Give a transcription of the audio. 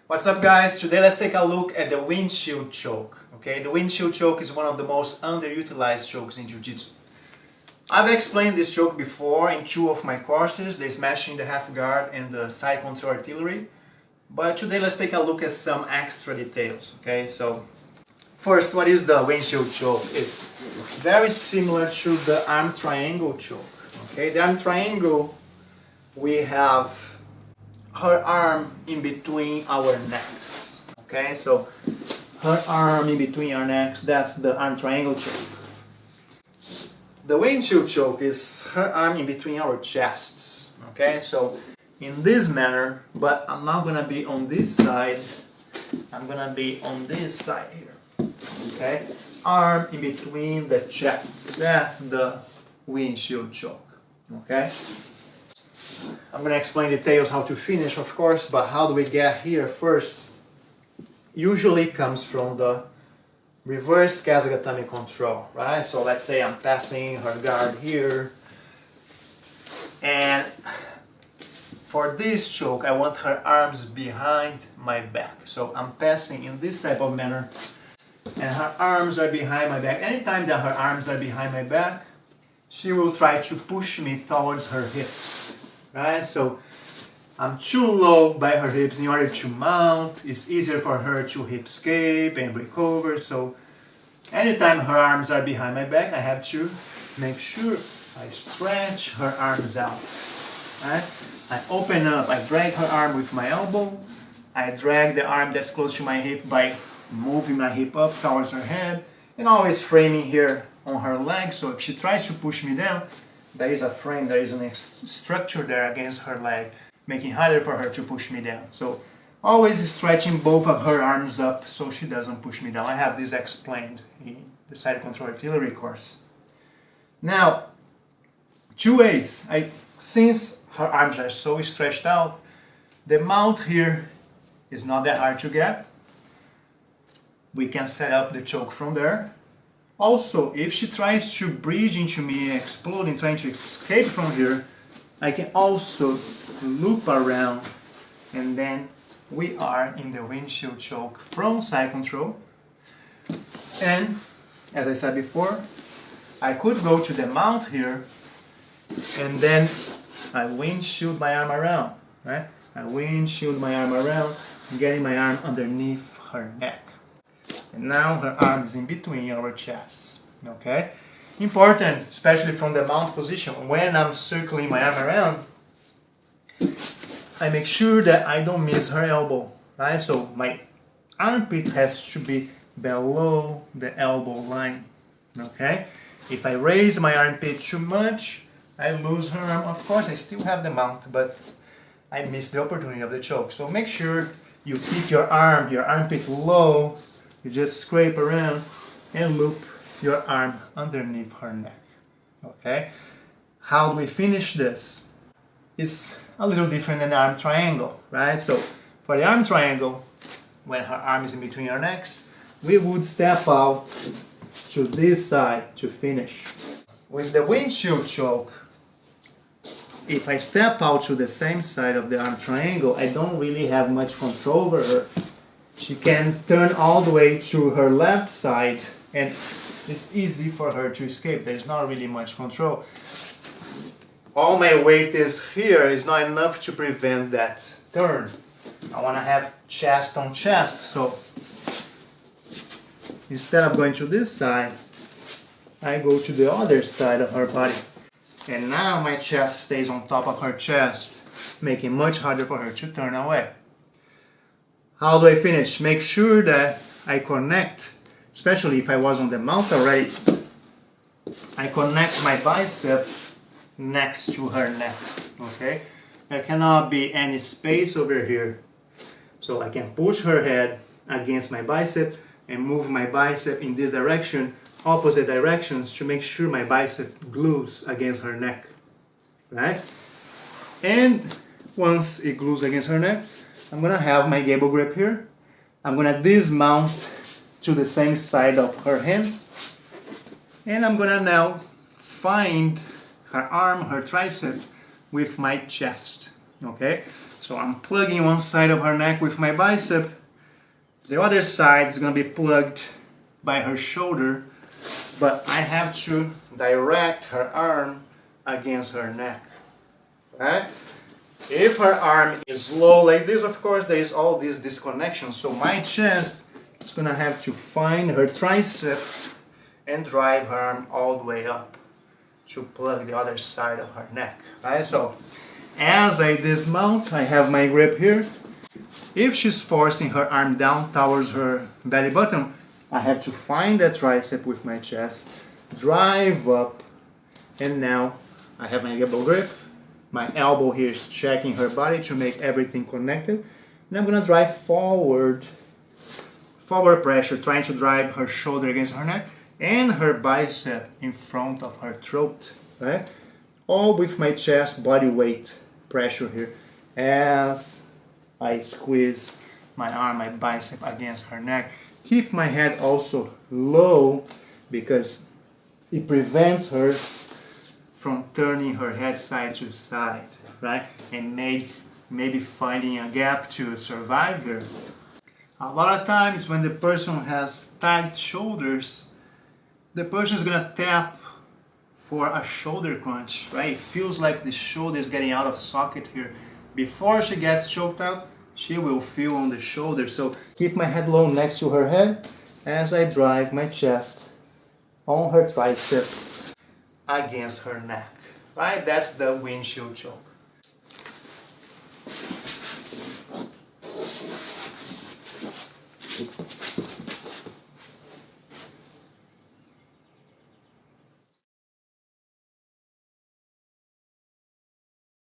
What's up, guys? Today let's take a look at the windshield choke. Okay, the windshield choke is one of the most underutilized chokes in Jiu Jitsu. I've explained this choke before in two of my courses, the smashing the half guard and the side control artillery. But today let's take a look at some extra details. Okay, so first, what is the windshield choke? It's very similar to the arm triangle choke. Okay, the arm triangle, we have her arm in between our necks. Okay, so her arm in between our necks, that's the arm triangle choke. The windshield choke is her arm in between our chests. Okay, so in this manner, but I'm not gonna be on this side, I'm gonna be on this side here. Okay, arm in between the chests, that's the windshield choke. Okay, I'm going to explain details how to finish, of course, but how do we get here first? Usually comes from the reverse Kazagatame control, right? So let's say I'm passing her guard here, and for this choke I want her arms behind my back. So I'm passing in this type of manner, and her arms are behind my back. Anytime that her arms are behind my back, she will try to push me towards her hips. Right, so I'm too low by her hips in order to mount. It's easier for her to hip escape and recover. So anytime her arms are behind my back, I have to make sure I stretch her arms out. Right? I open up, I drag her arm with my elbow. I drag the arm that's close to my hip by moving my hip up towards her head, and always framing here on her leg. So if she tries to push me down, there is a frame, there is a structure there against her leg, making it harder for her to push me down. So always stretching both of her arms up so she doesn't push me down. I have this explained in the side control artillery course. Now, two ways. Since her arms are so stretched out, the mount here is not that hard to get. We can set up the choke from there. Also, if she tries to bridge into me, exploding, trying to escape from here, I can also loop around, and then we are in the windshield choke from side control. And as I said before, I could go to the mount here, and then I windshield my arm around, right? I windshield my arm around, getting my arm underneath her neck. And now her arm is in between our chests. Okay? Important, especially from the mount position, when I'm circling my arm around, I make sure that I don't miss her elbow. Right? So my armpit has to be below the elbow line. Okay? If I raise my armpit too much, I lose her arm. Of course, I still have the mount, but I miss the opportunity of the choke. So make sure you keep your arm, your armpit low. You just scrape around and loop your arm underneath her neck. Okay? How do we finish this? It's a little different than the arm triangle, right? So for the arm triangle, when her arm is in between our necks, we would step out to this side to finish. With the windshield choke, if I step out to the same side of the arm triangle, I don't really have much control over her. She can turn all the way to her left side, and it's easy for her to escape. There's not really much control. All my weight is here is not enough to prevent that turn. I want to have chest on chest, so instead of going to this side, I go to the other side of her body. And now my chest stays on top of her chest, making it much harder for her to turn away. How do I finish? Make sure that I connect, especially if I was on the mount already, I connect my bicep next to her neck, okay? There cannot be any space over here. So I can push her head against my bicep and move my bicep in this direction, opposite directions, to make sure my bicep glues against her neck, right? And once it glues against her neck, I'm gonna have my gable grip here. I'm gonna dismount to the same side of her hands, and I'm gonna now find her arm, her tricep, with my chest. Okay, So I'm plugging one side of her neck with my bicep. The other side is going to be plugged by her shoulder, but I have to direct her arm against her neck. Right? If her arm is low like this, of course, there is all this disconnection. So my chest is going to have to find her tricep and drive her arm all the way up to plug the other side of her neck. Right? So as I dismount, I have my grip here. If she's forcing her arm down towards her belly button, I have to find that tricep with my chest, drive up, and now I have my elbow grip. My elbow here is checking her body to make everything connected. And I'm gonna drive forward pressure, trying to drive her shoulder against her neck and her bicep in front of her throat, right? All with my chest body weight pressure here as I squeeze my arm, my bicep against her neck. Keep my head also low because it prevents her from turning her head side to side, right? And maybe finding a gap to survive here. A lot of times when the person has tight shoulders, the person is gonna tap for a shoulder crunch, right? It feels like the shoulder is getting out of socket here. Before she gets choked out, she will feel on the shoulder. So keep my head low next to her head as I drive my chest on her tricep against her neck, right? That's the windshield choke.